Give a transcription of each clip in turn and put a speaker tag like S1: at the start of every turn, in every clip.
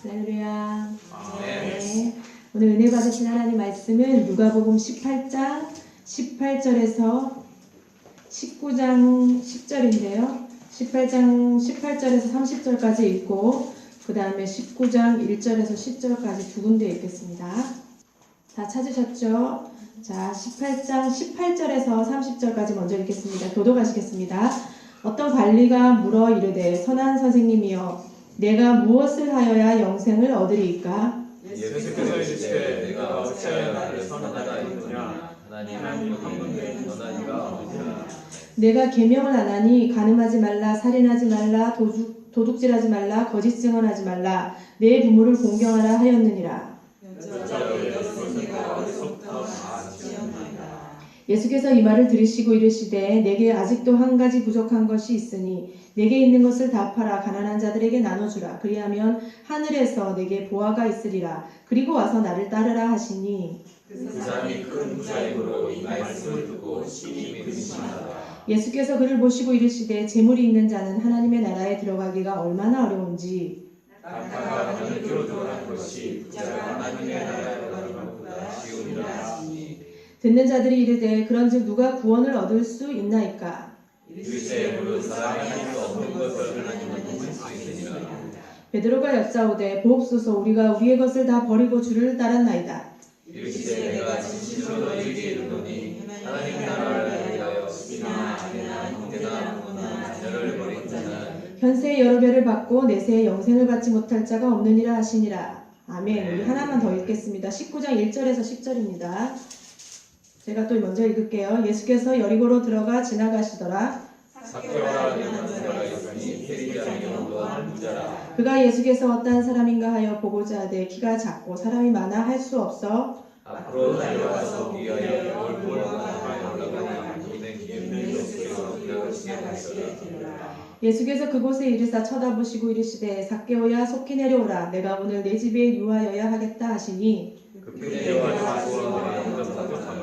S1: 할렐루야. 네. 오늘 은혜 받으신 하나님 말씀은 누가복음 18장 18절에서 19장 10절인데요. 18장 18절에서 30절까지 읽고 그 다음에 19장 1절에서 10절까지 두 군데 읽겠습니다. 다 찾으셨죠? 자, 18장 18절에서 30절까지 먼저 읽겠습니다. 교독하시겠습니다. 어떤 관리가 물어 이르되 선한 선생님이여 내가 무엇을 하여야 영생을 얻으리이까?
S2: 예수께서 이르시되 내가 어찌하여 나를 선하다 이르느냐 하나님 한 분도 선하니가 없느니라.
S1: 내가 계명을 안 하니 간음하지 말라, 살인하지 말라, 도둑질하지 말라, 거짓 증언하지 말라, 내 부모를 공경하라 하였느니라. 예수께서 이 말을 들으시고 이르시되 내게 아직도 한 가지 부족한 것이 있으니 내게 있는 것을 다 팔아 가난한 자들에게 나눠주라. 그리하면 하늘에서 내게 보화가 있으리라. 그리고 와서 나를 따르라 하시니
S2: 그 사람이 큰 부자임으로 이 말씀을 듣고 심히 근심하더라.
S1: 예수께서 그를 보시고 이르시되 재물이 있는 자는 하나님의 나라에 들어가기가 얼마나 어려운지
S2: 낙타가 바늘귀로 들어간 것이 부자가 하나님의 나라에 들어가는 것보다 쉬우니라 하시니
S1: 듣는 자들이 이르되 그런즉 누가 구원을 얻을 수 있나이까?
S2: 이르시되 무릇 사람이 할 수 없는 것을 하나님은 도울 수 있으니라.
S1: 베드로가 여짜오되 보옵소서 우리가 우리의 것을 다 버리고 주를 따랐나이다.
S2: 이르시되 내가 진실로 너희에게 이르노니 하나님의 나라를 위하여 집이나 아내나 형제나 부모나 자녀를 버린 자는
S1: 현세에 여러 배를 받고 내세에 영생을 받지 못할 자가 없느니라 하시니라. 아멘. 우리 하나만 더 읽겠습니다. 19장 1절에서 10절입니다. 제가 또 먼저 읽을게요. 예수께서 여리고로 들어가 지나가시더라.
S2: 삭개오라 하는 남자가 있으니 세리장이요 또한 부자라.
S1: 그가 예수께서 어떠한 사람인가 하여 보고자 하되 키가 작고 사람이 많아 할 수 없어
S2: 앞으로 달려가서 위하여 얼굴과 나라에 올라가니 모든 기운을 예수께서 들어가시게 하시더라.
S1: 예수께서 그곳에 이르사 쳐다보시고 이르시되 삭개오야 속히 내려오라. 내가 오늘 내 집에 유하여야 하겠다 하시니
S2: 급히 내려와 돌아오니 행동하고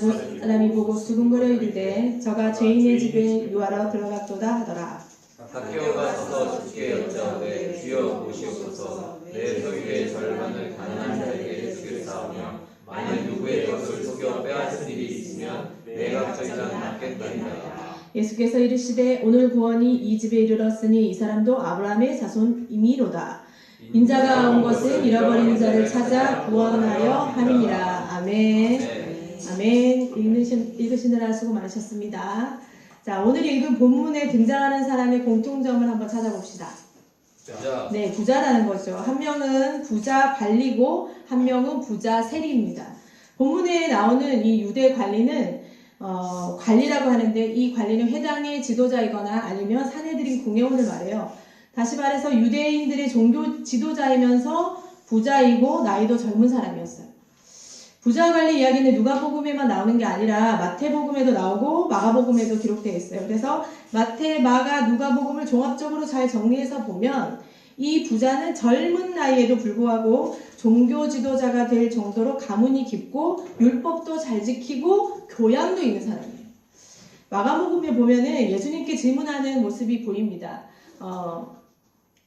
S1: 그 사람이 보고 수군거려 이르되 저가 죄인의 집에 유하러 들어갔도다 하더라.
S2: 삭개오가 서서 주께 여짜오되 주여 보시옵소서 내 소유의 절반을 가난한 자에게 주겠사오며 만일 누구의 것을 속여 빼앗은 일이 있으면 내가 저희랑 맡겠나이다.
S1: 예수께서 이르시되 오늘 구원이 이 집에 이르렀으니 이 사람도 아브라함의 자손이미로다. 인자가 온 것은 잃어버린 자를 찾아 구원하려 함이니라. 아멘. 아멘. 읽으시느라 수고 많으셨습니다. 자, 오늘 읽은 본문에 등장하는 사람의 공통점을 한번 찾아봅시다. 네, 부자라는 거죠. 한 명은 부자 관리고 한 명은 부자 세리입니다. 본문에 나오는 이 유대 관리는 관리라고 하는데 이 관리는 회당의 지도자이거나 아니면 사내들인 궁예원을 말해요. 다시 말해서 유대인들의 종교 지도자이면서 부자이고 나이도 젊은 사람이었어요. 부자 관리 이야기는 누가복음에만 나오는 게 아니라 마태복음에도 나오고 마가복음에도 기록되어 있어요. 그래서 마태, 마가, 누가복음을 종합적으로 잘 정리해서 보면 이 부자는 젊은 나이에도 불구하고 종교 지도자가 될 정도로 가문이 깊고 율법도 잘 지키고 교양도 있는 사람이에요. 마가복음에 보면은 예수님께 질문하는 모습이 보입니다.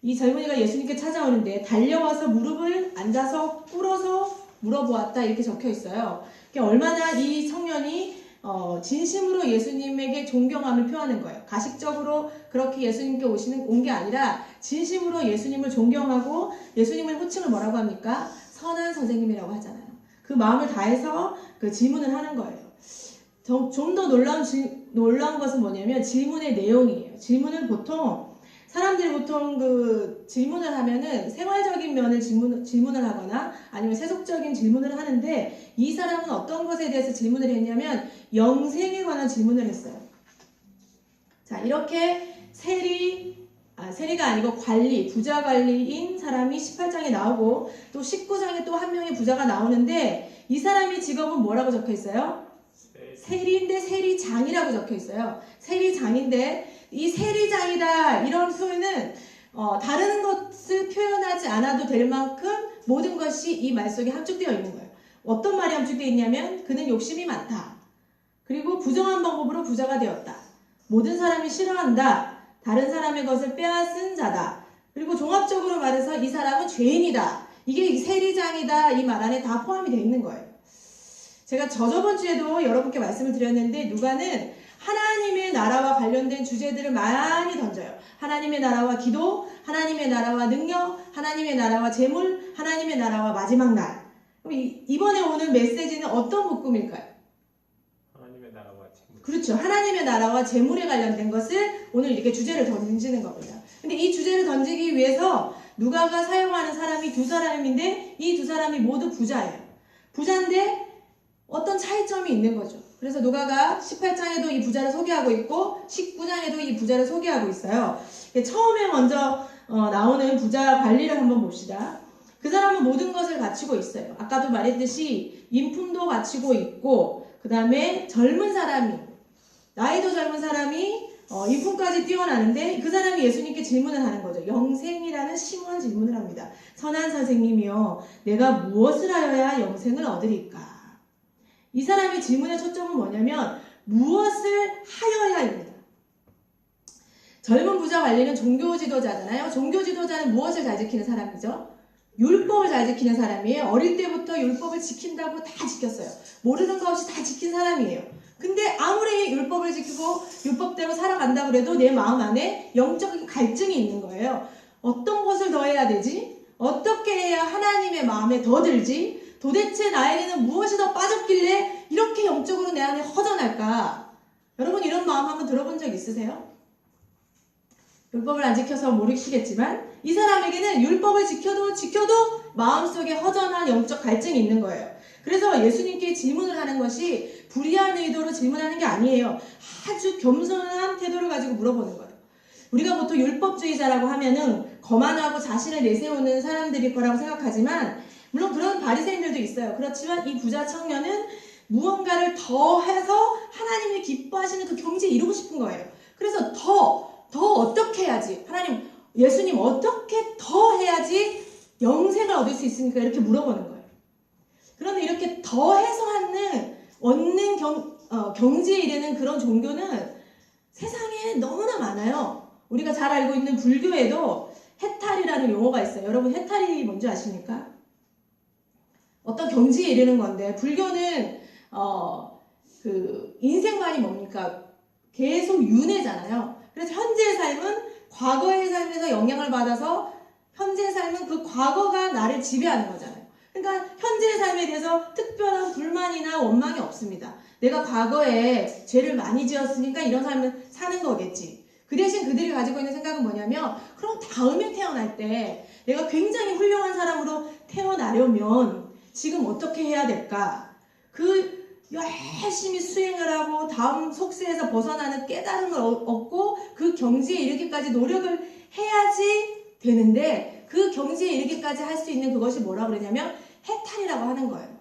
S1: 이 젊은이가 예수님께 찾아오는데 달려와서 무릎을 앉아서 꿇어서 물어보았다 이렇게 적혀 있어요. 얼마나 이 청년이 진심으로 예수님에게 존경함을 표하는 거예요. 가식적으로 그렇게 예수님께 온 게 아니라 진심으로 예수님을 존경하고 예수님의 호칭을 뭐라고 합니까? 선한 선생님이라고 하잖아요. 그 마음을 다해서 그 질문을 하는 거예요. 좀 더 놀라운 것은 뭐냐면 질문의 내용이에요. 사람들이 보통 그 질문을 하면은 생활적인 면을 질문을 하거나 아니면 세속적인 질문을 하는데 이 사람은 어떤 것에 대해서 질문을 했냐면 영생에 관한 질문을 했어요. 자, 이렇게 세리가 아니고 부자 관리인 사람이 18장에 나오고 또 19장에 또 한 명의 부자가 나오는데 이 사람의 직업은 뭐라고 적혀 있어요? 세리인데 세리장이라고 적혀 있어요. 세리장인데 이 세리장이다 이런 표현은 다른 것을 표현하지 않아도 될 만큼 모든 것이 이 말 속에 함축되어 있는 거예요. 어떤 말이 함축되어 있냐면 그는 욕심이 많다. 그리고 부정한 방법으로 부자가 되었다. 모든 사람이 싫어한다. 다른 사람의 것을 빼앗은 자다. 그리고 종합적으로 말해서 이 사람은 죄인이다. 이게 세리장이다. 이 말 안에 다 포함이 되어 있는 거예요. 제가 저번 주에도 여러분께 말씀을 드렸는데 누가는 하나님의 나라와 관련된 주제들을 많이 던져요. 하나님의 나라와 기도, 하나님의 나라와 능력, 하나님의 나라와 재물, 하나님의 나라와 마지막 날. 그럼 이번에 오는 메시지는 어떤 묶음일까요?
S2: 하나님의 나라와 재물.
S1: 그렇죠. 하나님의 나라와 재물에 관련된 것을 오늘 이렇게 주제를 던지는 겁니다. 근데 이 주제를 던지기 위해서 누가가 사용하는 사람이 두 사람인데 이 두 사람이 모두 부자예요. 부자인데 어떤 차이점이 있는 거죠. 그래서 누가가 18장에도 이 부자를 소개하고 있고 19장에도 이 부자를 소개하고 있어요. 처음에 먼저 나오는 부자 관리를 한번 봅시다. 그 사람은 모든 것을 갖추고 있어요. 아까도 말했듯이 인품도 갖추고 있고 그 다음에 젊은 사람이 나이도 젊은 사람이 인품까지 뛰어나는데 그 사람이 예수님께 질문을 하는 거죠. 영생이라는 심오한 질문을 합니다. 선한 선생님이여 내가 무엇을 하여야 영생을 얻으리까? 이 사람의 질문의 초점은 뭐냐면 무엇을 하여야입니다. 젊은 부자 관리는 종교 지도자잖아요. 종교 지도자는 무엇을 잘 지키는 사람이죠? 율법을 잘 지키는 사람이에요. 어릴 때부터 율법을 지킨다고 다 지켰어요. 모르는 거 없이 다 지킨 사람이에요. 근데 아무리 율법을 지키고 율법대로 살아간다 그래도 내 마음 안에 영적인 갈증이 있는 거예요. 어떤 것을 더 해야 되지? 어떻게 해야 하나님의 마음에 더 들지? 도대체 나에게는 무엇이 더 빠졌길래 이렇게 영적으로 내 안에 허전할까? 여러분 이런 마음 한번 들어본 적 있으세요? 율법을 안 지켜서 모르시겠지만 이 사람에게는 율법을 지켜도 마음속에 허전한 영적 갈증이 있는 거예요. 그래서 예수님께 질문을 하는 것이 불의한 의도로 질문하는 게 아니에요. 아주 겸손한 태도를 가지고 물어보는 거예요. 우리가 보통 율법주의자라고 하면은 거만하고 자신을 내세우는 사람들일 거라고 생각하지만 물론 그런 바리새인들도 있어요. 그렇지만 이 부자 청년은 무언가를 더 해서 하나님이 기뻐하시는 그 경지에 이루고 싶은 거예요. 그래서 더 어떻게 해야지? 하나님, 예수님 어떻게 더 해야지 영생을 얻을 수 있습니까? 이렇게 물어보는 거예요. 그런데 이렇게 더 해서 얻는 경지에 이르는 그런 종교는 세상에 너무나 많아요. 우리가 잘 알고 있는 불교에도 해탈이라는 용어가 있어요. 여러분 해탈이 뭔지 아십니까? 어떤 경지에 이르는 건데 불교는 그 인생관이 뭡니까? 계속 윤회잖아요. 그래서 현재의 삶은 과거의 삶에서 영향을 받아서 현재의 삶은 그 과거가 나를 지배하는 거잖아요. 그러니까 현재의 삶에 대해서 특별한 불만이나 원망이 없습니다. 내가 과거에 죄를 많이 지었으니까 이런 삶을 사는 거겠지. 그 대신 그들이 가지고 있는 생각은 뭐냐면 그럼 다음에 태어날 때 내가 굉장히 훌륭한 사람으로 태어나려면 지금 어떻게 해야 될까? 그 열심히 수행을 하고 다음 속세에서 벗어나는 깨달음을 얻고 그 경지에 이르기까지 노력을 해야지 되는데 그 경지에 이르기까지 할 수 있는 그것이 뭐라고 그러냐면 해탈이라고 하는 거예요.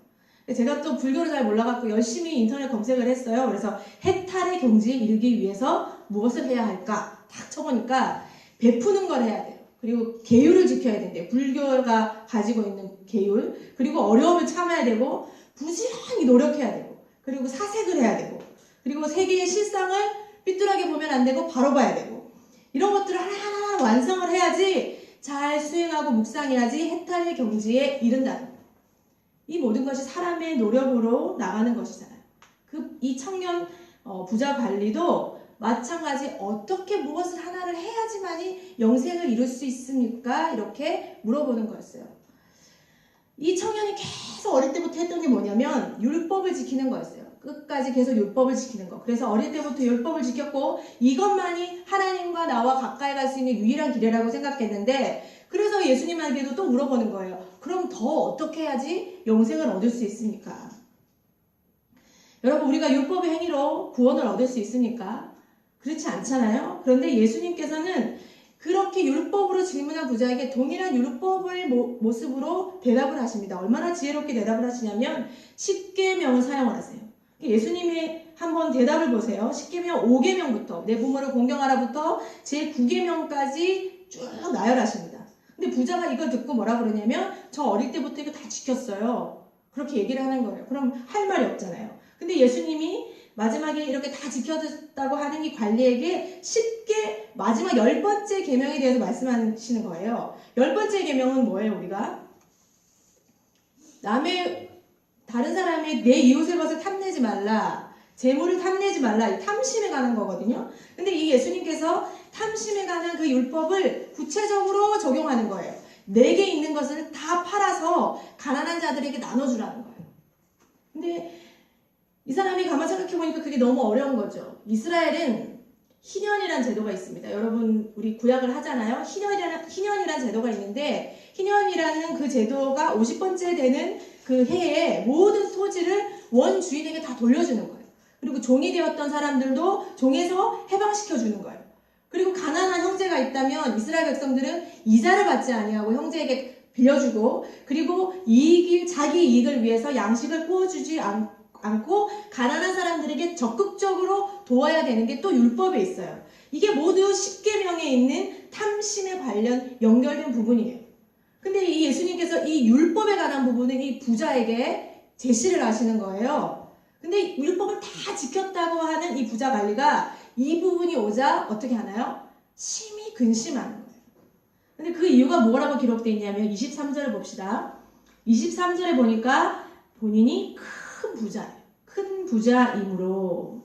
S1: 제가 또 불교를 잘 몰라갖고 열심히 인터넷 검색을 했어요. 그래서 해탈의 경지에 이르기 위해서 무엇을 해야 할까? 딱 쳐보니까 베푸는 걸 해야 돼요. 그리고 계율을 지켜야 된대요. 불교가 가지고 있는 계율. 그리고 어려움을 참아야 되고 부지런히 노력해야 되고 그리고 사색을 해야 되고 그리고 세계의 실상을 삐뚤하게 보면 안 되고 바로 봐야 되고 이런 것들을 하나하나 완성을 해야지 잘 수행하고 묵상해야지 해탈의 경지에 이른다는 거예요. 이 모든 것이 사람의 노력으로 나가는 것이잖아요. 이 청년 부자 관리도 마찬가지 어떻게 무엇을 하나를 해야지만이 영생을 이룰 수 있습니까? 이렇게 물어보는 거였어요. 이 청년이 계속 어릴 때부터 했던 게 뭐냐면 율법을 지키는 거였어요. 끝까지 계속 율법을 지키는 거. 그래서 어릴 때부터 율법을 지켰고 이것만이 하나님과 나와 가까이 갈 수 있는 유일한 길이라고 생각했는데 그래서 예수님에게도 또 물어보는 거예요. 그럼 더 어떻게 해야지 영생을 얻을 수 있습니까? 여러분 우리가 율법의 행위로 구원을 얻을 수 있습니까? 그렇지 않잖아요. 그런데 예수님께서는 그렇게 율법으로 질문한 부자에게 동일한 율법의 모습으로 대답을 하십니다. 얼마나 지혜롭게 대답을 하시냐면 10계명을 사용을 하세요. 예수님이 한번 대답을 보세요. 10계명 5계명부터 내 부모를 공경하라부터 제 9계명까지 쭉 나열하십니다. 근데 부자가 이걸 듣고 뭐라 그러냐면 저 어릴 때부터 이거 다 지켰어요. 그렇게 얘기를 하는 거예요. 그럼 할 말이 없잖아요. 근데 예수님이 마지막에 이렇게 다 지켰다고 하는 이 관리에게 쉽게 마지막 10번째 계명에 대해서 말씀하시는 거예요. 10번째 계명은 뭐예요, 우리가? 다른 사람이 내 이웃의 것을 탐내지 말라. 재물을 탐내지 말라. 이 탐심에 관한 거거든요. 근데 이 예수님께서 탐심에 관한 그 율법을 구체적으로 적용하는 거예요. 내게 있는 것을 다 팔아서 가난한 자들에게 나눠주라는 거예요. 근데 이 사람이 가만 생각해보니까 그게 너무 어려운 거죠. 이스라엘은 희년이라는 제도가 있습니다. 여러분, 우리 구약을 하잖아요. 희년이라는 제도가 있는데, 희년이라는 그 제도가 50번째 되는 그 해에 모든 토지를 원 주인에게 다 돌려주는 거예요. 그리고 종이 되었던 사람들도 종에서 해방시켜주는 거예요. 그리고 가난한 형제가 있다면 이스라엘 백성들은 이자를 받지 아니하고 형제에게 빌려주고, 그리고 자기 이익을 위해서 양식을 구워주지 않고 가난한 사람들에게 적극적으로 도와야 되는 게 또 율법에 있어요. 이게 모두 10계명에 있는 탐심에 관련 연결된 부분이에요. 근데 이 예수님께서 이 율법에 관한 부분을 이 부자에게 제시를 하시는 거예요. 근데 율법을 다 지켰다고 하는 이 부자 관리가 이 부분이 오자 어떻게 하나요? 심히 근심하는 거예요. 근데 그 이유가 뭐라고 기록되어 있냐면 23절을 봅시다. 23절에 보니까 본인이 큰 부자예요. 큰 부자이므로.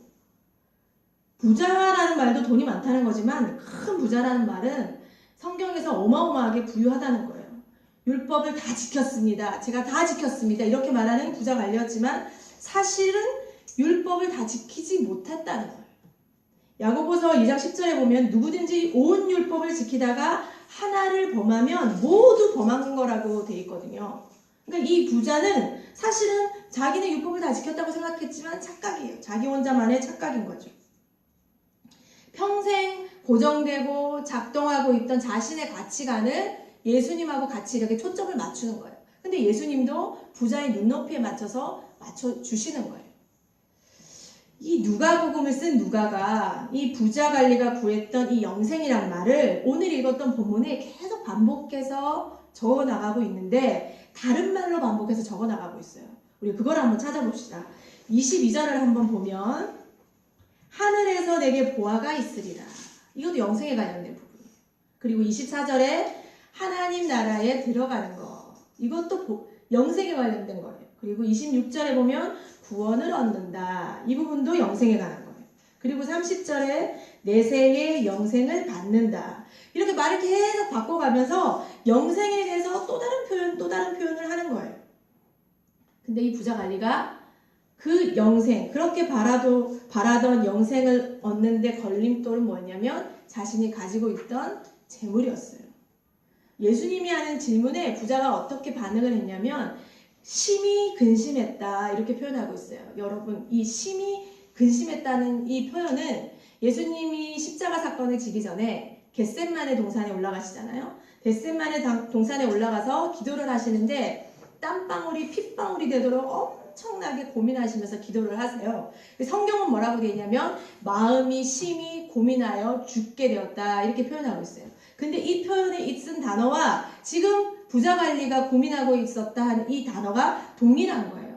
S1: 부자라는 말도 돈이 많다는 거지만 큰 부자라는 말은 성경에서 어마어마하게 부유하다는 거예요. 율법을 다 지켰습니다. 제가 다 지켰습니다. 이렇게 말하는 부자 관리였지만 사실은 율법을 다 지키지 못했다는 거예요. 야고보서 2장 10절에 보면 누구든지 온 율법을 지키다가 하나를 범하면 모두 범한 거라고 돼 있거든요. 그러니까 이 부자는 사실은 자기는 율법을 다 지켰다고 생각했지만 착각이에요. 자기 혼자만의 착각인 거죠. 평생 고정되고 작동하고 있던 자신의 가치관을 예수님하고 같이 이렇게 초점을 맞추는 거예요. 근데 예수님도 부자의 눈높이에 맞춰서 맞춰주시는 거예요. 이 누가복음을 쓴 누가가 이 부자 관리가 구했던 이 영생이란 말을 오늘 읽었던 본문에 계속 반복해서 적어 나가고 있는데 다른 말로 반복해서 적어 나가고 있어요. 우리 그걸 한번 찾아봅시다. 22절을 한번 보면 하늘에서 내게 보화가 있으리라. 이것도 영생에 관련된 부분이에요. 그리고 24절에 하나님 나라에 들어가는 거. 이것도 영생에 관련된 거예요. 그리고 26절에 보면 구원을 얻는다. 이 부분도 영생에 관한 거예요. 그리고 30절에 내세의 영생을 받는다. 이렇게 말을 계속 바꿔가면서 영생에 대해서 또 다른 표현을 하는 거예요. 근데 이 부자 관리가 그 영생, 그렇게 바라던 영생을 얻는데 걸림돌은 뭐였냐면 자신이 가지고 있던 재물이었어요. 예수님이 하는 질문에 부자가 어떻게 반응을 했냐면 심히 근심했다 이렇게 표현하고 있어요. 여러분, 이 심히 근심했다는 이 표현은 예수님이 십자가 사건을 지기 전에 겟셋마네 동산에 올라가시잖아요. 겟셋마네 동산에 올라가서 기도를 하시는데 땀방울이 핏방울이 되도록 엄청나게 고민하시면서 기도를 하세요. 성경은 뭐라고 되어 있냐면 마음이 심히 고민하여 죽게 되었다 이렇게 표현하고 있어요. 근데 이 표현에 쓴 단어와 지금 부자 관리가 고민하고 있었다 하는 이 단어가 동일한 거예요.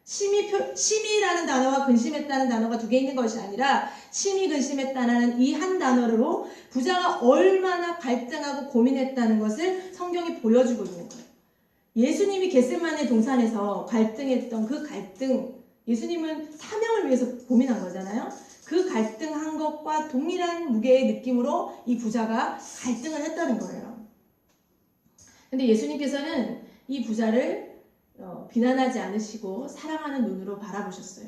S1: 심히라는 단어와 근심했다는 단어가 두 개 있는 것이 아니라 심히 근심했다는 이 한 단어로 부자가 얼마나 갈등하고 고민했다는 것을 성경이 보여주고 있는 거예요. 예수님이 겟셋마네 동산에서 갈등했던 그 갈등, 예수님은 사명을 위해서 고민한 거잖아요. 그 갈등한 것과 동일한 무게의 느낌으로 이 부자가 갈등을 했다는 거예요. 근데 예수님께서는 이 부자를 비난하지 않으시고 사랑하는 눈으로 바라보셨어요.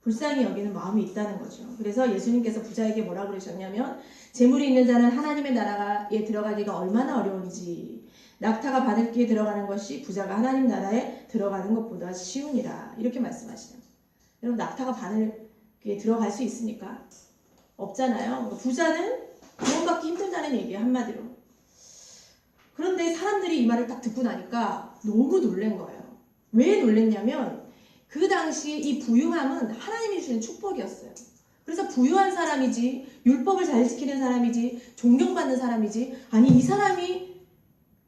S1: 불쌍히 여기는 마음이 있다는 거죠. 그래서 예수님께서 부자에게 뭐라고 그러셨냐면 재물이 있는 자는 하나님의 나라에 들어가기가 얼마나 어려운지 낙타가 바늘귀에 들어가는 것이 부자가 하나님 나라에 들어가는 것보다 쉬우니라 이렇게 말씀하시네요. 여러분, 낙타가 바늘귀에 들어갈 수 있습니까? 없잖아요. 부자는 구원받기 힘들다는 얘기예요, 한마디로. 그런데 사람들이 이 말을 딱 듣고 나니까 너무 놀란 거예요. 왜 놀랬냐면 그 당시에 이 부유함은 하나님이 주시는 축복이었어요. 그래서 부유한 사람이지, 율법을 잘 지키는 사람이지, 존경받는 사람이지, 아니 이 사람이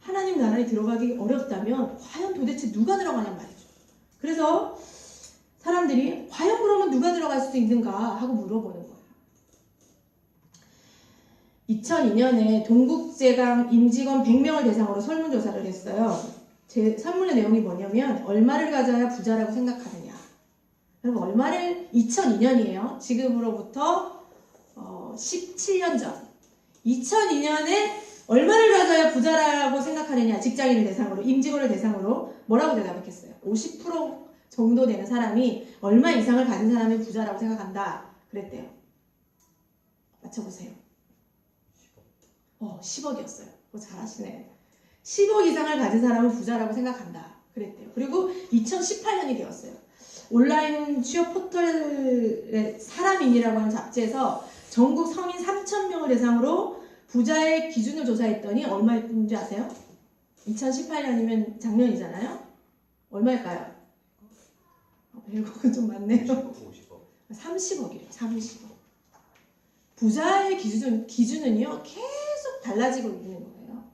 S1: 하나님 나라에 들어가기 어렵다면 과연 도대체 누가 들어가냔 말이죠. 그래서 사람들이 과연 그러면 누가 들어갈 수 있는가 하고 물어보는 거예요. 2002년에 동국제강 임직원 100명을 대상으로 설문조사를 했어요. 제 설문의 내용이 뭐냐면 얼마를 가져야 부자라고 생각하느냐. 여러분 얼마를 2002년이에요. 지금으로부터 17년 전 2002년에 얼마를 가져야 부자라고 생각하느냐. 직장인을 대상으로 임직원을 대상으로 뭐라고 대답했겠어요? 50% 정도 되는 사람이 얼마 이상을 가진 사람이 부자라고 생각한다 그랬대요. 맞춰보세요. 10억이었어요. 잘하시네. 10억 이상을 가진 사람은 부자라고 생각한다 그랬대요. 그리고 2018년이 되었어요. 온라인 취업 포털의 사람인이라고 하는 잡지에서 전국 성인 3,000명을 대상으로 부자의 기준을 조사했더니 얼마였는지 아세요? 2018년이면 작년이잖아요. 얼마일까요? 100억은 좀 많네요. 30억이래요. 30억. 부자의 기준은요 계속 달라지고 있는 거예요.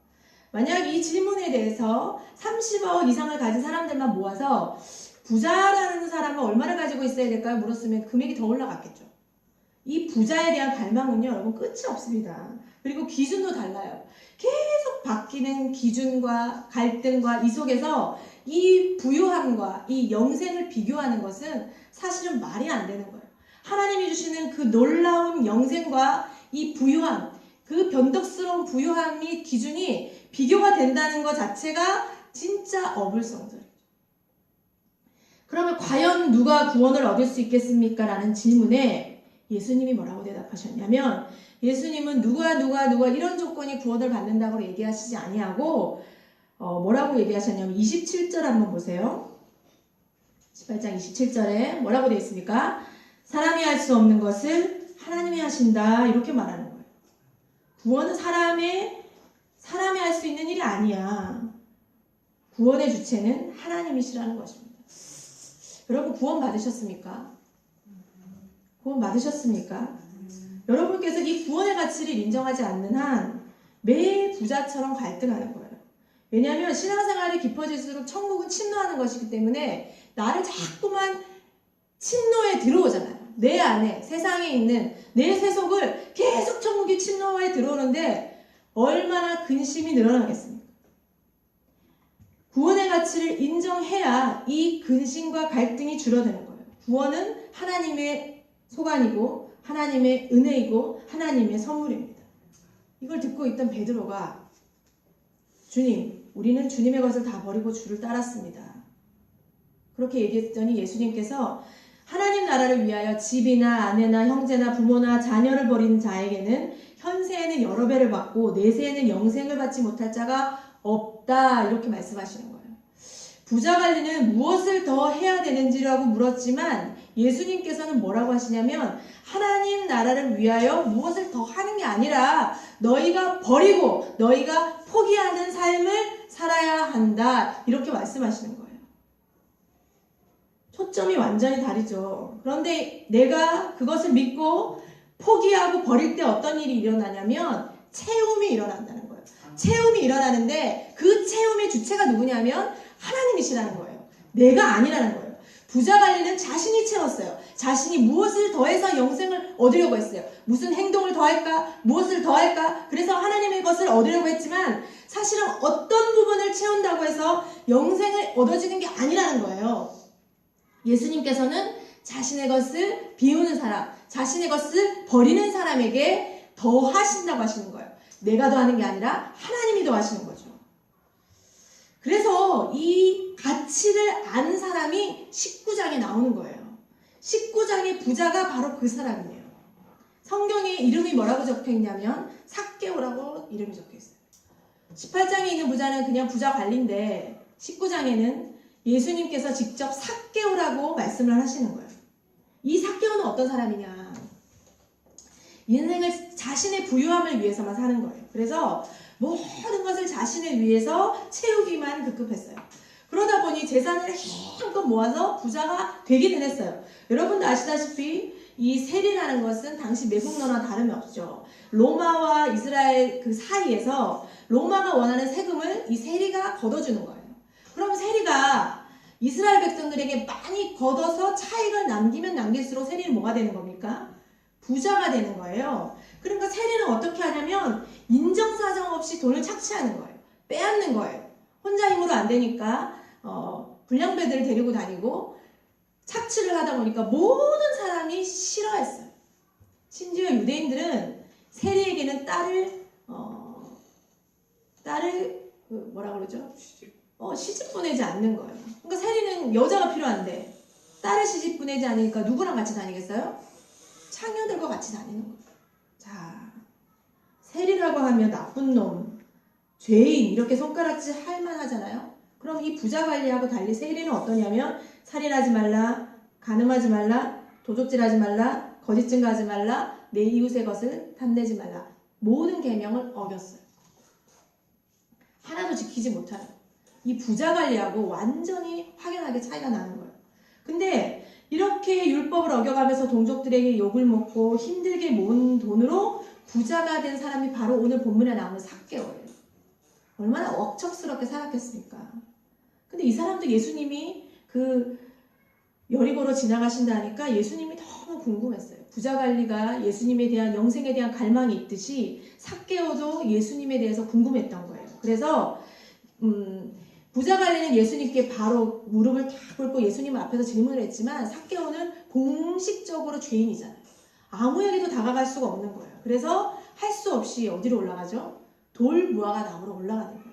S1: 만약 이 질문에 대해서 30억 이상을 가진 사람들만 모아서 부자라는 사람은 얼마를 가지고 있어야 될까요? 물었으면 금액이 더 올라갔겠죠. 이 부자에 대한 갈망은요 여러분 끝이 없습니다. 그리고 기준도 달라요. 계속 바뀌는 기준과 갈등과 이 속에서 이 부유함과 이 영생을 비교하는 것은 사실은 말이 안 되는 거예요. 하나님이 주시는 그 놀라운 영생과 이 부유함, 그 변덕스러운 부유함이 기준이 비교가 된다는 것 자체가 진짜 어불성설이죠. 그러면 과연 누가 구원을 얻을 수 있겠습니까? 라는 질문에 예수님이 뭐라고 대답하셨냐면 예수님은 누가 이런 조건이 구원을 받는다고 얘기하시지 아니하고 뭐라고 얘기하셨냐면 27절 한번 보세요. 18장 27절에 뭐라고 되어 있습니까? 사람이 할 수 없는 것을 하나님이 하신다 이렇게 말하는 거예요. 구원은 사람이 할 수 있는 일이 아니야. 구원의 주체는 하나님이시라는 것입니다. 여러분 구원 받으셨습니까? 구원 받으셨습니까? 여러분께서 이 구원의 가치를 인정하지 않는 한 매일 부자처럼 갈등하는 거예요. 왜냐하면 신앙생활이 깊어질수록 천국은 침노하는 것이기 때문에 나를 자꾸만 침노에 들어오잖아요. 내 안에 세상에 있는 내 세속을 계속 천국이 침노에 들어오는데 얼마나 근심이 늘어나겠습니까? 구원의 가치를 인정해야 이 근심과 갈등이 줄어드는 거예요. 구원은 하나님의 소관이고 하나님의 은혜이고 하나님의 선물입니다. 이걸 듣고 있던 베드로가 주님, 우리는 주님의 것을 다 버리고 주를 따랐습니다. 그렇게 얘기했더니 예수님께서 하나님 나라를 위하여 집이나 아내나 형제나 부모나 자녀를 버리는 자에게는 현세에는 여러 배를 받고 내세에는 영생을 받지 못할 자가 없다 이렇게 말씀하시는 거예요. 부자 관리는 무엇을 더 해야 되는지라고 물었지만 예수님께서는 뭐라고 하시냐면 하나님 나라를 위하여 무엇을 더 하는 게 아니라 너희가 버리고 너희가 포기하는 삶을 살아야 한다 이렇게 말씀하시는 거예요. 초점이 완전히 다르죠. 그런데 내가 그것을 믿고 포기하고 버릴 때 어떤 일이 일어나냐면 채움이 일어난다는 거예요. 채움이 일어나는데 그 채움의 주체가 누구냐면 하나님이시라는 거예요. 내가 아니라는 거예요. 부자 관리는 자신이 채웠어요. 자신이 무엇을 더해서 영생을 얻으려고 했어요. 무슨 행동을 더할까? 무엇을 더할까? 그래서 하나님의 것을 얻으려고 했지만 사실은 어떤 부분을 채운다고 해서 영생을 얻어지는 게 아니라는 거예요. 예수님께서는 자신의 것을 비우는 사람, 자신의 것을 버리는 사람에게 더 하신다고 하시는 거예요. 내가 더 하는 게 아니라 하나님이 더 하시는 거죠. 그래서 이 가치를 아는 사람이 19장에 나오는 거예요. 19장의 부자가 바로 그 사람이에요. 성경에 이름이 뭐라고 적혀있냐면 삭개오라고 이름이 적혀있어요. 18장에 있는 부자는 그냥 부자 관리인데 19장에는 예수님께서 직접 삭개오라고 말씀을 하시는 거예요. 이 삭개오는 어떤 사람이냐? 인생을 자신의 부유함을 위해서만 사는 거예요. 그래서 모든 것을 자신을 위해서 채우기만 급급했어요. 그러다 보니 재산을 힘껏 모아서 부자가 되기는 했어요. 여러분도 아시다시피 이 세리라는 것은 당시 매국노나 다름이 없죠. 로마와 이스라엘 그 사이에서 로마가 원하는 세금을 이 세리가 걷어주는 거예요. 그럼 세리가 이스라엘 백성들에게 많이 걷어서 차익을 남기면 남길수록 세리는 뭐가 되는 겁니까? 부자가 되는 거예요. 그러니까 세리는 어떻게 하냐면 인정사정 없이 돈을 착취하는 거예요. 빼앗는 거예요. 혼자 힘으로 안 되니까 불량배들을 데리고 다니고 착취를 하다 보니까 모든 사람이 싫어했어요. 심지어 유대인들은 세리에게는 딸을 뭐라 그러죠? 시집 보내지 않는 거예요. 그러니까 세리는 여자가 필요한데 딸을 시집 보내지 않으니까 누구랑 같이 다니겠어요? 창녀들과 같이 다니는 거예요. 자, 세리라고 하면 나쁜 놈, 죄인 이렇게 손가락질 할 만하잖아요. 그럼 이 부자 관리하고 달리 세리는 어떠냐면 살인하지 말라, 간음하지 말라, 도적질하지 말라, 거짓 증거하지 말라, 내 이웃의 것을 탐내지 말라. 모든 계명을 어겼어요. 하나도 지키지 못하는. 이 부자 관리하고 완전히 확연하게 차이가 나는 거예요. 근데 이렇게 율법을 어겨가면서 동족들에게 욕을 먹고 힘들게 모은 돈으로 부자가 된 사람이 바로 오늘 본문에 나오는 삭개오예요. 얼마나 억척스럽게 살았겠습니까? 근데 이 사람도 예수님이 그 여리고로 지나가신다니까 예수님이 너무 궁금했어요. 부자 관리가 예수님에 대한 영생에 대한 갈망이 있듯이 삭개오도 예수님에 대해서 궁금했던 거예요. 그래서 부자 관리는 예수님께 바로 무릎을 탁 꿇고 예수님 앞에서 질문을 했지만 삭개오는 공식적으로 죄인이잖아요. 아무에게도 다가갈 수가 없는 거예요. 그래서 할 수 없이 어디로 올라가죠? 돌 무화과 나무로 올라가는 거예요.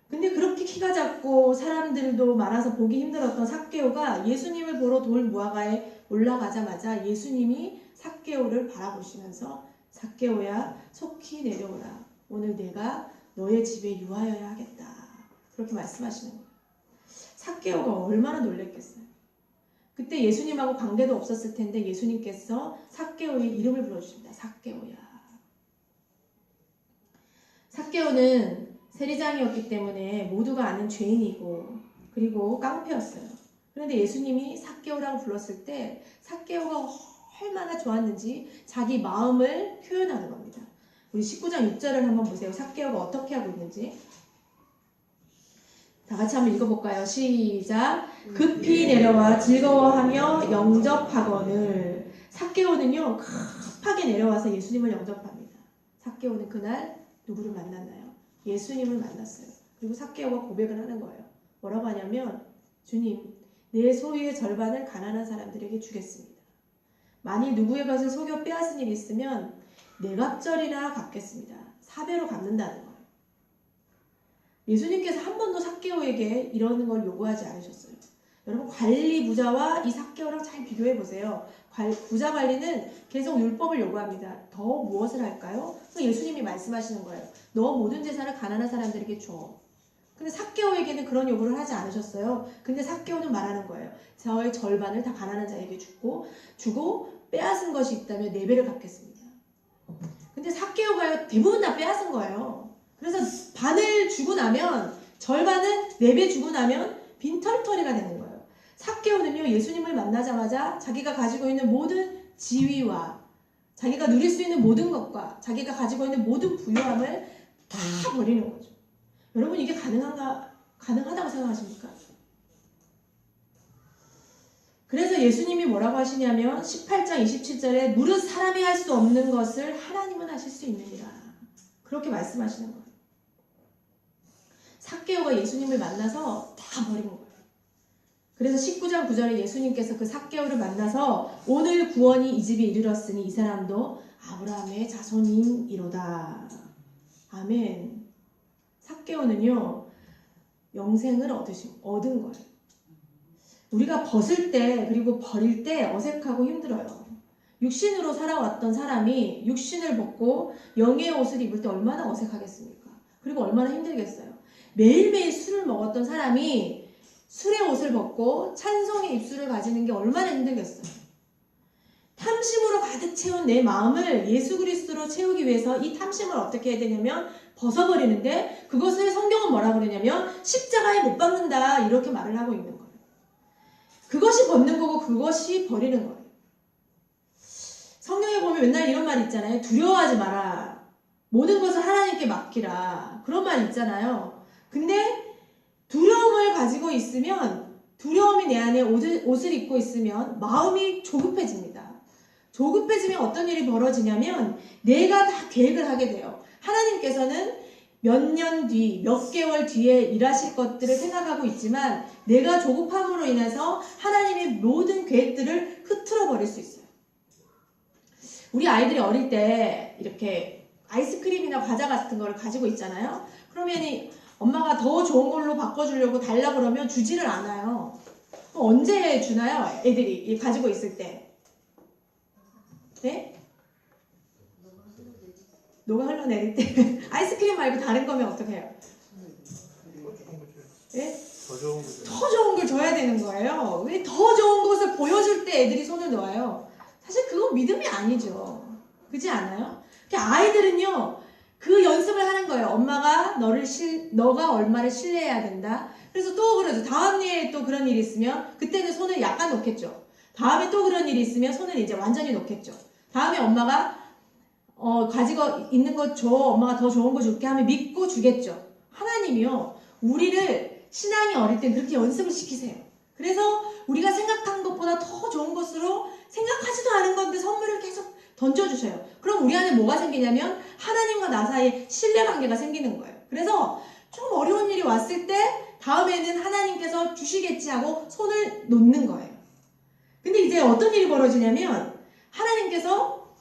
S1: 근데 그렇게 키가 작고 사람들도 많아서 보기 힘들었던 삭개오가 예수님을 보러 돌 무화과에 올라가자마자 예수님이 삭개오를 바라보시면서 삭개오야 속히 내려오라. 오늘 내가 너의 집에 유하여야 하겠다. 그렇게 말씀하시는 거예요. 삭개오가 얼마나 놀랬겠어요. 그때 예수님하고 관계도 없었을 텐데 예수님께서 삭개오의 이름을 불러주십니다. 삭개오야. 삭개오는 세리장이었기 때문에 모두가 아는 죄인이고 그리고 깡패였어요. 그런데 예수님이 삭개오라고 불렀을 때 삭개오가 얼마나 좋았는지 자기 마음을 표현하는 겁니다. 우리 19장 6절을 한번 보세요. 삭개오가 어떻게 하고 있는지. 다 같이 한번 읽어볼까요? 시작. 급히 내려와 즐거워하며 영접하거늘. 삭개오는요 급하게 내려와서 예수님을 영접합니다. 삭개오는 그날 누구를 만났나요? 예수님을 만났어요. 그리고 삭개오가 고백을 하는 거예요. 뭐라고 하냐면 주님, 내 소유의 절반을 가난한 사람들에게 주겠습니다. 만일 누구의 것을 속여 빼앗은 일이 있으면 네 갑절이나 갚겠습니다. 4배로 갚는다는 거예요. 예수님께서 한 번도 삭개오에게 이러는 걸 요구하지 않으셨어요. 여러분 관리 부자와 이 삭개오랑 잘 비교해 보세요. 부자 관리는 계속 율법을 요구합니다. 더 무엇을 할까요? 예수님이 말씀하시는 거예요. 너 모든 재산을 가난한 사람들에게 줘. 근데 삭개오에게는 그런 요구를 하지 않으셨어요. 근데 삭개오는 말하는 거예요. 저의 절반을 다 가난한 자에게 주고 빼앗은 것이 있다면 4배를 갚겠습니다. 근데 삭개오가 대부분 다 빼앗은 거예요. 그래서 반을 주고 나면 절반은 4배 주고 나면 빈털터리가 되는 거예요. 삭개오는요 예수님을 만나자마자 자기가 가지고 있는 모든 지위와 자기가 누릴 수 있는 모든 것과 자기가 가지고 있는 모든 부유함을 다 버리는 거죠. 여러분 이게 가능하다고 생각하십니까? 그래서 예수님이 뭐라고 하시냐면 18장 27절에 무릇 사람이 할 수 없는 것을 하나님은 하실 수 있느니라. 그렇게 말씀하시는 거예요. 삭개오가 예수님을 만나서 다 버린 거예요. 그래서 19장 9절에 예수님께서 그 삭개오를 만나서 오늘 구원이 이 집에 이르렀으니 이 사람도 아브라함의 자손이로다. 아멘. 삭개오는요 영생을 얻은 거예요. 우리가 벗을 때 그리고 버릴 때 어색하고 힘들어요. 육신으로 살아왔던 사람이 육신을 벗고 영의 옷을 입을 때 얼마나 어색하겠습니까? 그리고 얼마나 힘들겠어요. 매일매일 술을 먹었던 사람이 술의 옷을 벗고 찬송의 입술을 가지는 게 얼마나 힘들겠어요. 탐심으로 가득 채운 내 마음을 예수 그리스도로 채우기 위해서 이 탐심을 어떻게 해야 되냐면 벗어버리는데 그것을 성경은 뭐라고 그러냐면 십자가에 못 박는다 이렇게 말을 하고 있는 거예요. 그것이 벗는 거고 그것이 버리는 거예요. 성경에 보면 맨날 이런 말 있잖아요. 두려워하지 마라. 모든 것을 하나님께 맡기라. 그런 말 있잖아요. 근데 두려움을 가지고 있으면 두려움이 내 안에 옷을 입고 있으면 마음이 조급해집니다. 조급해지면 어떤 일이 벌어지냐면 내가 다 계획을 하게 돼요. 하나님께서는 몇 년 뒤, 몇 개월 뒤에 일하실 것들을 생각하고 있지만 내가 조급함으로 인해서 하나님의 모든 계획들을 흐트러 버릴 수 있어요. 우리 아이들이 어릴 때 이렇게 아이스크림이나 과자 같은 거를 가지고 있잖아요. 그러면 엄마가 더 좋은 걸로 바꿔주려고 달라 그러면 주지를 않아요. 언제 주나요? 애들이 가지고 있을 때. 네? 녹아 흘러내릴 때. 아이스크림 말고 다른 거면 어떻게 해요? 네? 더 좋은 걸 줘야 되는 거예요. 왜 더 좋은 것을 보여줄 때 애들이 손을 놓아요? 사실 그건 믿음이 아니죠. 그렇지 않아요? 아이들은요, 그 연습을 하는 거예요. 엄마가 너가 얼마를 신뢰해야 된다. 그래서 또 그러죠. 다음 일에 또 그런 일이 있으면 그때는 손을 약간 놓겠죠. 다음에 또 그런 일이 있으면 손을 이제 완전히 놓겠죠. 다음에 엄마가 가지고 있는 거 줘. 엄마가 더 좋은 거 줄게 하면 믿고 주겠죠. 하나님이요, 우리를 신앙이 어릴 때 그렇게 연습을 시키세요. 그래서 우리가 생각한 것보다 더 좋은 것으로 생각하지도 않은 건데 선물을 계속 던져주셔요. 그럼 우리 안에 뭐가 생기냐면 하나님과 나 사이에 신뢰관계가 생기는 거예요. 그래서 좀 어려운 일이 왔을 때 다음에는 하나님께서 주시겠지 하고 손을 놓는 거예요. 근데 이제 어떤 일이 벌어지냐면 하나님께서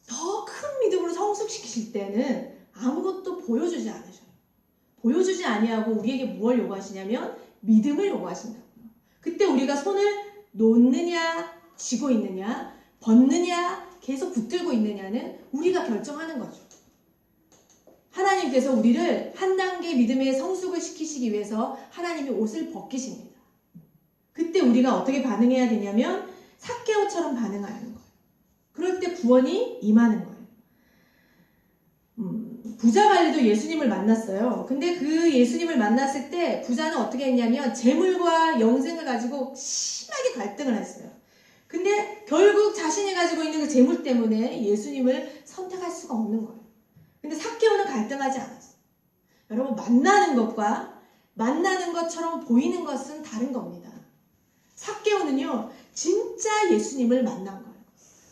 S1: 더 큰 믿음으로 성숙시키실 때는 아무것도 보여주지 않으셔요. 보여주지 아니하고 우리에게 무엇을 요구하시냐면 믿음을 요구하신다고요. 그때 우리가 손을 놓느냐, 쥐고 있느냐, 벗느냐, 계속 붙들고 있느냐는 우리가 결정하는 거죠. 하나님께서 우리를 한 단계 믿음의 성숙을 시키시기 위해서 하나님이 옷을 벗기십니다. 그때 우리가 어떻게 반응해야 되냐면 삭개오처럼 반응하는 거예요. 그럴 때 구원이 임하는 거예요. 부자 관리도 예수님을 만났어요. 근데 그 예수님을 만났을 때 부자는 어떻게 했냐면 재물과 영생을 가지고 심하게 갈등을 했어요. 근데 결국 자신이 가지고 있는 그 재물 때문에 예수님을 선택할 수가 없는 거예요. 근데 삭개오는 갈등하지 않았어요. 여러분, 만나는 것과 만나는 것처럼 보이는 것은 다른 겁니다. 삭개오는요, 진짜 예수님을 만난 거예요.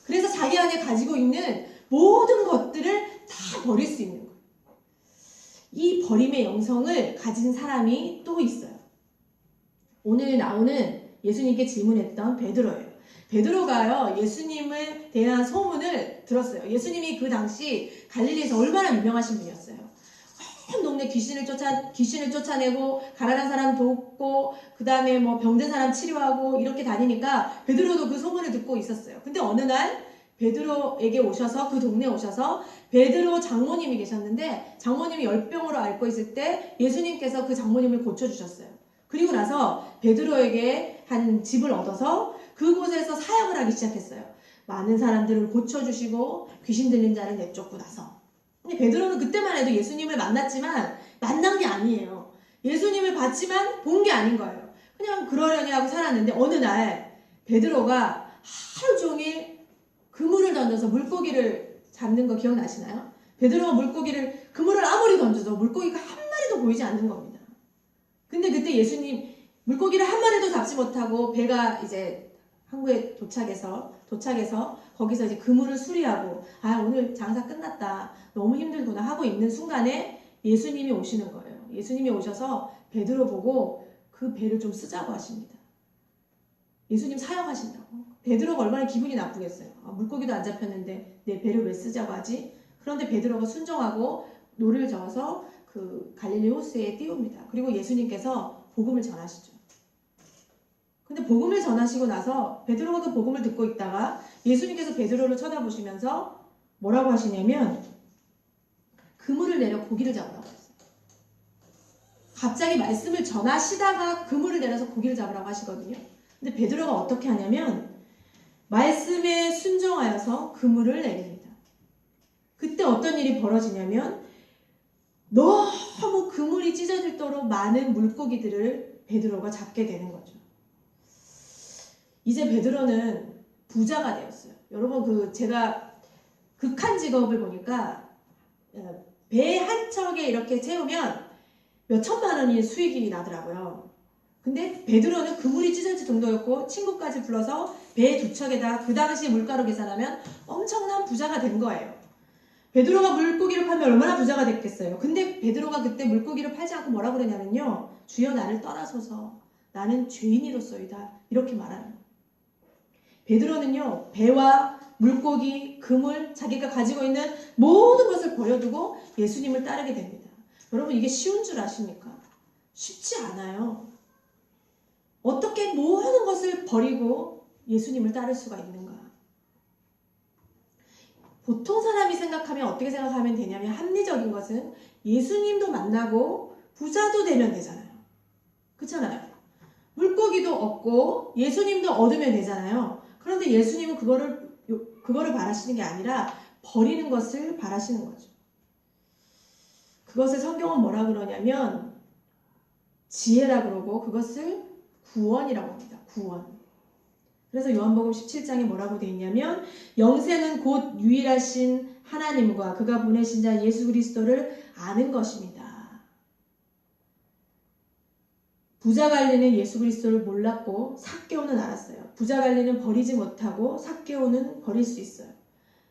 S1: 그래서 자기 안에 가지고 있는 모든 것들을 다 버릴 수 있는 거예요. 이 버림의 영성을 가진 사람이 또 있어요. 오늘 나오는 예수님께 질문했던 베드로예요. 베드로가요, 예수님에 대한 소문을 들었어요. 예수님이 그 당시 갈릴리에서 얼마나 유명하신 분이었어요. 온 동네 귀신을 쫓아내고 가난한 사람 돕고 그 다음에 뭐 병든 사람 치료하고 이렇게 다니니까 베드로도 그 소문을 듣고 있었어요. 근데 어느 날 베드로에게 오셔서, 그 동네에 오셔서 베드로 장모님이 계셨는데 장모님이 열병으로 앓고 있을 때 예수님께서 그 장모님을 고쳐주셨어요. 그리고 나서 베드로에게 한 집을 얻어서 그곳에서 사역을 하기 시작했어요. 많은 사람들을 고쳐주시고 귀신 들린 자를 내쫓고 나서. 근데 베드로는 그때만 해도 예수님을 만났지만 만난 게 아니에요. 예수님을 봤지만 본 게 아닌 거예요. 그냥 그러려니 하고 살았는데 어느 날 베드로가 하루 종일 그물을 던져서 물고기를 잡는 거 기억나시나요? 베드로가 그물을 아무리 던져도 물고기가 한 마리도 보이지 않는 겁니다. 근데 그때 예수님 물고기를 한 마리도 잡지 못하고 배가 이제 항구에 도착해서 거기서 이제 그물을 수리하고 오늘 장사 끝났다, 너무 힘들구나 하고 있는 순간에 예수님이 오시는 거예요. 예수님이 오셔서 베드로 보고 그 배를 좀 쓰자고 하십니다. 예수님 사역하신다고. 베드로가 얼마나 기분이 나쁘겠어요. 물고기도 안 잡혔는데 내 배를 왜 쓰자고 하지? 그런데 베드로가 순종하고 노를 저어서 그 갈릴리 호수에 띄웁니다. 그리고 예수님께서 복음을 전하시죠. 근데 복음을 전하시고 나서 베드로가 그 복음을 듣고 있다가 예수님께서 베드로를 쳐다보시면서 뭐라고 하시냐면 그물을 내려 고기를 잡으라고 하셨어요. 갑자기 말씀을 전하시다가 그물을 내려서 고기를 잡으라고 하시거든요. 근데 베드로가 어떻게 하냐면 말씀에 순종하여서 그물을 내립니다. 그때 어떤 일이 벌어지냐면 너무 그물이 찢어질도록 많은 물고기들을 베드로가 잡게 되는 거죠. 이제 베드로는 부자가 되었어요. 여러분, 제가 극한 직업을 보니까 배 한 척에 이렇게 채우면 몇 천만 원이 수익이 나더라고요. 근데 베드로는 그물이 찢어질 정도였고 친구까지 불러서 배 두 척에다 그 당시 물가로 계산하면 엄청난 부자가 된 거예요. 베드로가 물고기를 팔면 얼마나 부자가 됐겠어요. 근데 베드로가 그때 물고기를 팔지 않고 뭐라고 그러냐면요. 주여 나를 떠나소서 나는 죄인이로소이다. 이렇게 말하는 거예요. 베드로는요. 배와 물고기, 그물, 자기가 가지고 있는 모든 것을 버려두고 예수님을 따르게 됩니다. 여러분 이게 쉬운 줄 아십니까? 쉽지 않아요. 어떻게 모든 것을 버리고 예수님을 따를 수가 있는가? 보통 사람이 생각하면 어떻게 생각하면 되냐면 합리적인 것은 예수님도 만나고 부자도 되면 되잖아요. 그렇잖아요. 물고기도 얻고 예수님도 얻으면 되잖아요. 그런데 예수님은 그거를 바라시는 게 아니라 버리는 것을 바라시는 거죠. 그것을 성경은 뭐라 그러냐면 지혜라 그러고 그것을 구원이라고 합니다. 구원. 그래서 요한복음 17장에 뭐라고 되어 있냐면 영생은 곧 유일하신 하나님과 그가 보내신 자 예수 그리스도를 아는 것입니다. 부자 관리는 예수 그리스도를 몰랐고 삭개오는 알았어요. 부자 관리는 버리지 못하고 삭개오는 버릴 수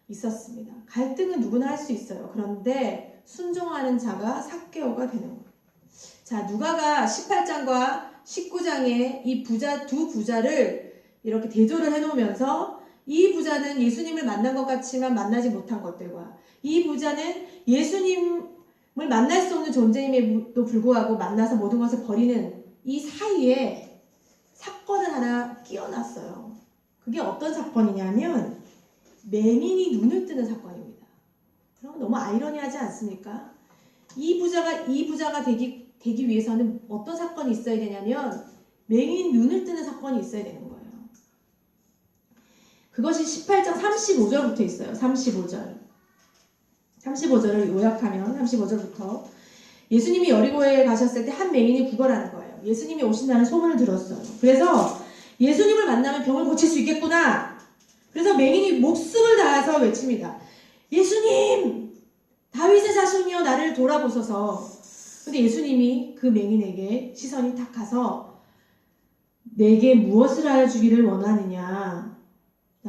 S1: 있었습니다. 갈등은 누구나 할 수 있어요. 그런데 순종하는 자가 삭개오가 되는 거예요. 자, 누가가 18장과 19장에 이 두 부자를 이렇게 대조를 해놓으면서 이 부자는 예수님을 만난 것 같지만 만나지 못한 것들과 이 부자는 예수님을 만날 수 없는 존재임에도 불구하고 만나서 모든 것을 버리는 이 사이에 사건을 하나 끼워놨어요. 그게 어떤 사건이냐면 맹인이 눈을 뜨는 사건입니다. 그럼 너무 아이러니하지 않습니까? 이 부자가 되기 위해서는 어떤 사건이 있어야 되냐면 맹인 눈을 뜨는 사건이 있어야 되는 거예요. 그것이 18장 35절부터 있어요. 35절을 요약하면 35절부터 예수님이 여리고에 가셨을 때 한 맹인이 구걸하는 거예요. 예수님이 오신다는 소문을 들었어요. 그래서 예수님을 만나면 병을 고칠 수 있겠구나. 그래서 맹인이 목숨을 다해서 외칩니다. 예수님! 다윗의 자손이여 나를 돌아보소서. 근데 예수님이 그 맹인에게 시선이 탁 가서 내게 무엇을 알려주기를 원하느냐.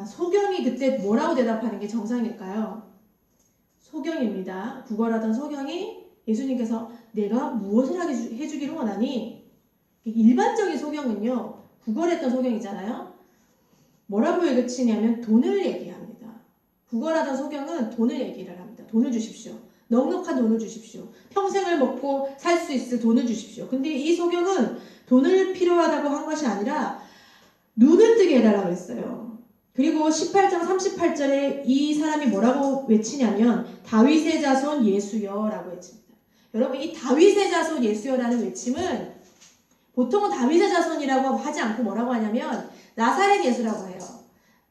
S1: 소경이 그때 뭐라고 대답하는 게 정상일까요? 소경입니다. 구걸하던 소경이 예수님께서 내가 무엇을 해주기를 원하니? 일반적인 소경은요. 구걸했던 소경이잖아요. 뭐라고 외치냐면 돈을 얘기합니다. 구걸하던 소경은 돈을 얘기를 합니다. 돈을 주십시오. 넉넉한 돈을 주십시오. 평생을 먹고 살 수 있을 돈을 주십시오. 근데 이 소경은 돈을 필요하다고 한 것이 아니라 눈을 뜨게 해달라고 했어요. 그리고 18장 38절에 이 사람이 뭐라고 외치냐면 다윗의 자손 예수여 라고 외칩니다. 여러분 이 다윗의 자손 예수여라는 외침은 보통은 다윗의 자손이라고 하지 않고 뭐라고 하냐면 나사렛 예수라고 해요.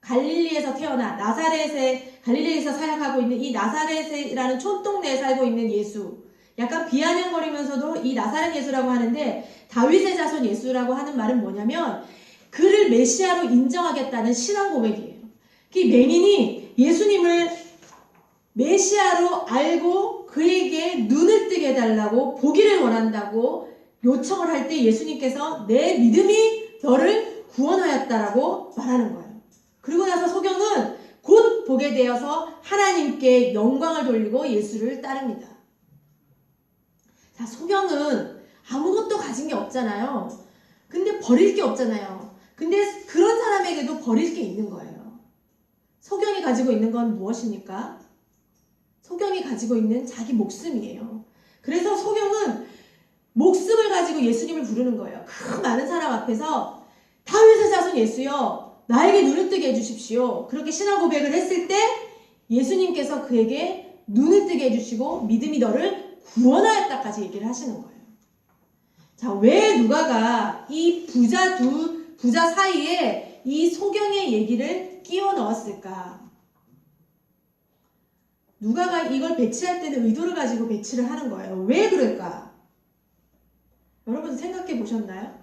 S1: 갈릴리에서 태어나 갈릴리에서 사역하고 있는 이 나사렛이라는 촌동네에 살고 있는 예수. 약간 비아냥거리면서도 이 나사렛 예수라고 하는데 다윗의 자손 예수라고 하는 말은 뭐냐면 그를 메시아로 인정하겠다는 신앙 고백이에요. 그 맹인이 예수님을 메시아로 알고 그에게 눈을 뜨게 해달라고 보기를 원한다고 요청을 할 때 예수님께서 내 믿음이 너를 구원하였다라고 말하는 거예요. 그리고 나서 소경은 곧 보게 되어서 하나님께 영광을 돌리고 예수를 따릅니다. 자, 소경은 아무것도 가진 게 없잖아요. 근데 버릴 게 없잖아요. 근데 그런 사람에게도 버릴 게 있는 거예요. 소경이 가지고 있는 건 무엇입니까? 소경이 가지고 있는 자기 목숨이에요. 그래서 소경은 목숨을 가지고 예수님을 부르는 거예요. 그 많은 사람 앞에서 다윗의 자손 예수여 나에게 눈을 뜨게 해주십시오. 그렇게 신앙 고백을 했을 때 예수님께서 그에게 눈을 뜨게 해주시고 믿음이 너를 구원하였다까지 얘기를 하시는 거예요. 자, 왜 누가가 이 부자 사이에 이 소경의 얘기를 끼워 넣었을까? 누가가 이걸 배치할 때는 의도를 가지고 배치를 하는 거예요. 왜 그럴까? 여러분 생각해 보셨나요?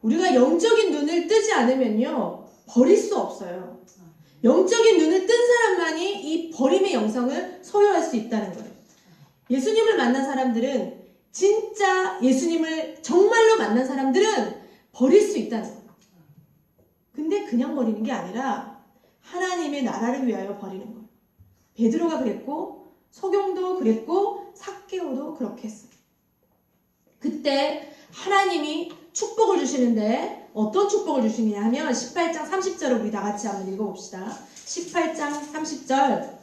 S1: 우리가 영적인 눈을 뜨지 않으면요 버릴 수 없어요. 영적인 눈을 뜬 사람만이 이 버림의 영성을 소유할 수 있다는 거예요. 예수님을 만난 사람들은 진짜 예수님을 정말 만난 사람들은 버릴 수 있다는 거예요. 근데 그냥 버리는 게 아니라 하나님의 나라를 위하여 버리는 거예요. 베드로가 그랬고 소경도 그랬고 삭개오도 그렇게 했어요. 그때 하나님이 축복을 주시는데 어떤 축복을 주시느냐 하면 18장 30절을 우리 다 같이 한번 읽어봅시다. 18장 30절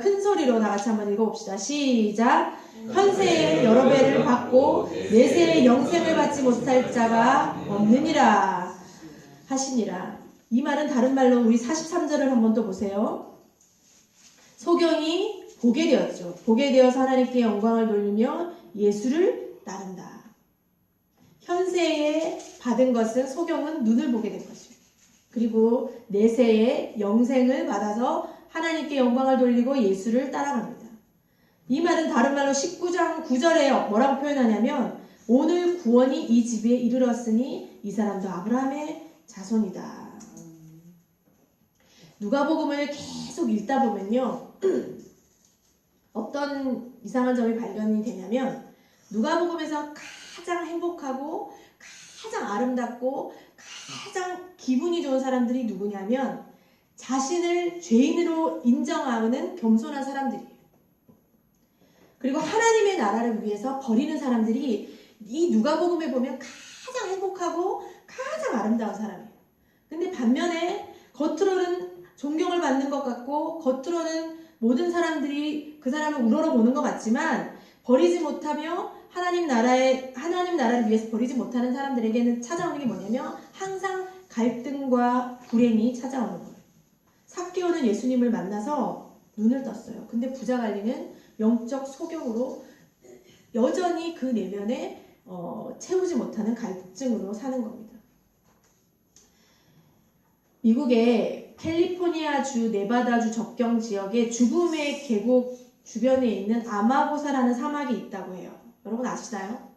S1: 큰 소리로 다 같이 한번 읽어봅시다. 시작. 현세에 여러 배를 받고 내세에 영생을 받지 못할 자가 없느니라 하시니라. 이 말은 다른 말로 우리 43절을 한번 또 보세요. 소경이 보게 되었죠. 보게 되어서 하나님께 영광을 돌리며 예수를 따른다. 현세에 받은 것은 소경은 눈을 보게 된 것이죠. 그리고 내세에 영생을 받아서 하나님께 영광을 돌리고 예수를 따라갑니다. 이 말은 다른 말로 19장 9절에 뭐라고 표현하냐면 오늘 구원이 이 집에 이르렀으니 이 사람도 아브라함의 자손이다. 누가복음을 계속 읽다 보면요. 어떤 이상한 점이 발견이 되냐면 누가복음에서 가장 행복하고 가장 아름답고 가장 기분이 좋은 사람들이 누구냐면 자신을 죄인으로 인정하는 겸손한 사람들이에요. 그리고 하나님의 나라를 위해서 버리는 사람들이 이 누가복음에 보면 가장 행복하고 가장 아름다운 사람이에요. 근데 반면에 겉으로는 존경을 받는 것 같고 겉으로는 모든 사람들이 그 사람을 우러러보는 것 같지만 버리지 못하며 하나님 나라를 위해서 버리지 못하는 사람들에게는 찾아오는 게 뭐냐면 항상 갈등과 불행이 찾아오는 거예요. 삭개오는 예수님을 만나서 눈을 떴어요. 근데 부자관리는 영적 소경으로 여전히 그 내면에 채우지 못하는 갈증으로 사는 겁니다. 미국의 캘리포니아주 네바다주 접경 지역의 죽음의 계곡 주변에 있는 아마고사라는 사막이 있다고 해요. 여러분 아시나요?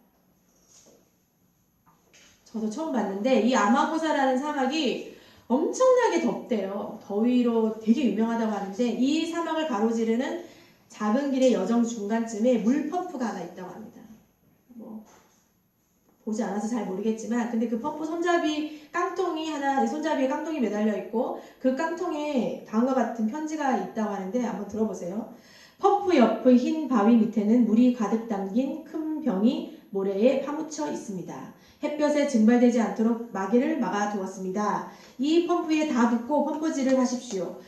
S1: 저도 처음 봤는데 이 아마고사라는 사막이 엄청나게 덥대요. 더위로 되게 유명하다고 하는데 이 사막을 가로지르는 작은 길의 여정 중간쯤에 물 펌프가 하나 있다고 합니다. 보지 않아서 잘 모르겠지만 근데 그 펌프 손잡이 깡통이 하나 손잡이에 깡통이 매달려 있고 그 깡통에 다음과 같은 편지가 있다고 하는데 한번 들어보세요. 펌프 옆의 흰 바위 밑에는 물이 가득 담긴 큰 병이 모래에 파묻혀 있습니다. 햇볕에 증발되지 않도록 마개를 막아두었습니다. 이 펌프에 다 붓고 펌프질을 하십시오.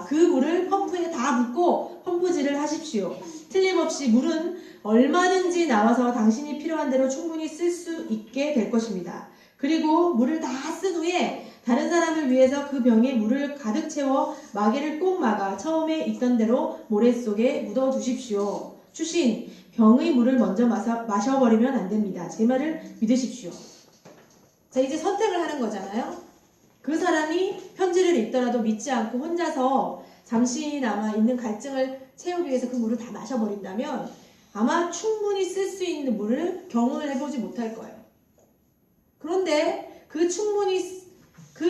S1: 그 물을 펌프에 다 붓고 펌프질을 하십시오. 틀림없이 물은 얼마든지 나와서 당신이 필요한 대로 충분히 쓸 수 있게 될 것입니다. 그리고 물을 다 쓴 후에 다른 사람을 위해서 그 병에 물을 가득 채워 마개를 꼭 막아 처음에 있던 대로 모래 속에 묻어 두십시오. 추신, 병의 물을 먼저 마셔버리면 안 됩니다. 제 말을 믿으십시오. 자, 이제 선택을 하는 거잖아요. 그 사람이 편지를 읽더라도 믿지 않고 혼자서 잠시나마 있는 갈증을 채우기 위해서 그 물을 다 마셔버린다면 아마 충분히 쓸 수 있는 물을 경험을 해보지 못할 거예요. 그런데 그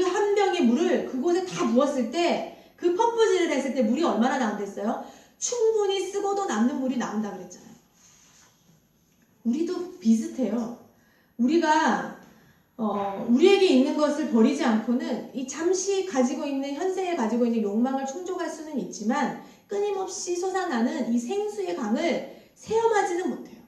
S1: 한 병의 물을 그곳에 다 부었을 때 그 펌프질을 했을 때 물이 얼마나 나온댔어요? 충분히 쓰고도 남는 물이 나온다 그랬잖아요. 우리도 비슷해요. 우리가 우리에게 있는 것을 버리지 않고는 이 잠시 가지고 있는 현세에 가지고 있는 욕망을 충족할 수는 있지만 끊임없이 솟아나는 이 생수의 강을 체험하지는 못해요.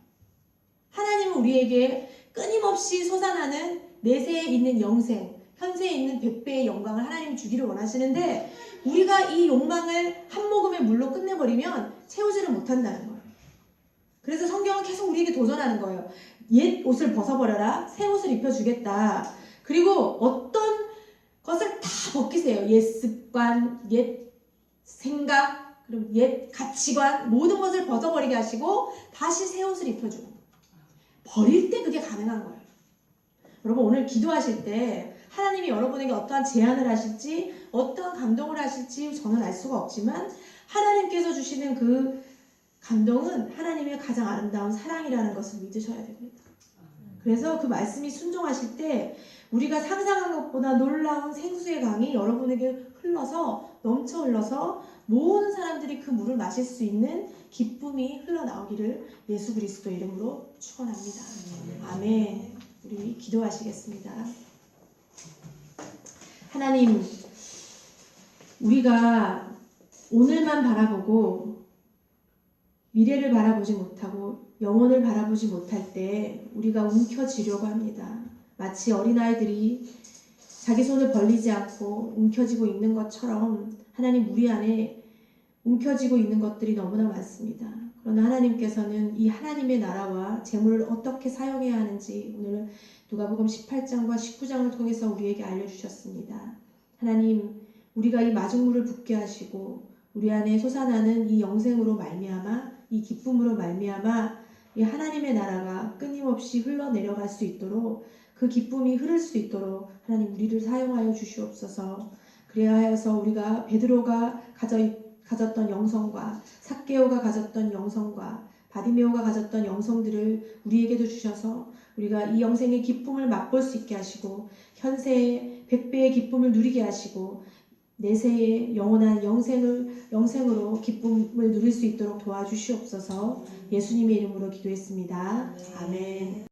S1: 하나님은 우리에게 끊임없이 솟아나는 내세에 있는 영생, 현세에 있는 100배의 영광을 하나님이 주기를 원하시는데 우리가 이 욕망을 한 모금의 물로 끝내버리면 채우지를 못한다는 거예요. 그래서 성경은 계속 우리에게 도전하는 거예요. 옛 옷을 벗어버려라. 새 옷을 입혀주겠다. 그리고 어떤 것을 다 벗기세요. 옛 습관, 옛 생각, 그리고 옛 가치관 모든 것을 벗어버리게 하시고 다시 새 옷을 입혀주고 버릴 때 그게 가능한 거예요. 여러분 오늘 기도하실 때 하나님이 여러분에게 어떠한 제안을 하실지 어떠한 감동을 하실지 저는 알 수가 없지만 하나님께서 주시는 그 감동은 하나님의 가장 아름다운 사랑이라는 것을 믿으셔야 됩니다. 그래서 그 말씀이 순종하실 때 우리가 상상한 것보다 놀라운 생수의 강이 여러분에게 흘러서 넘쳐 흘러서 모든 사람들이 그 물을 마실 수 있는 기쁨이 흘러나오기를 예수 그리스도 이름으로 축원합니다. 아멘. 우리 기도하시겠습니다. 하나님, 우리가 오늘만 바라보고 미래를 바라보지 못하고 영혼을 바라보지 못할 때 우리가 움켜쥐려고 합니다. 마치 어린아이들이 자기 손을 벌리지 않고 움켜쥐고 있는 것처럼 하나님, 우리 안에 움켜쥐고 있는 것들이 너무나 많습니다. 그러나 하나님께서는 이 하나님의 나라와 재물을 어떻게 사용해야 하는지 오늘 누가복음 18장과 19장을 통해서 우리에게 알려주셨습니다. 하나님, 우리가 이 마중물을 붓게 하시고 우리 안에 솟아나는 이 영생으로 말미암아, 이 기쁨으로 말미암아 이 하나님의 나라가 끊임없이 흘러내려갈 수 있도록, 그 기쁨이 흐를 수 있도록 하나님 우리를 사용하여 주시옵소서. 그래야 하여서 우리가 베드로가 가졌던 영성과 삭개오가 가졌던 영성과 바디메오가 가졌던 영성들을 우리에게도 주셔서 우리가 이 영생의 기쁨을 맛볼 수 있게 하시고 현세의 100배의 기쁨을 누리게 하시고 내세의 영원한 영생으로 기쁨을 누릴 수 있도록 도와주시옵소서. 예수님의 이름으로 기도했습니다. 아멘.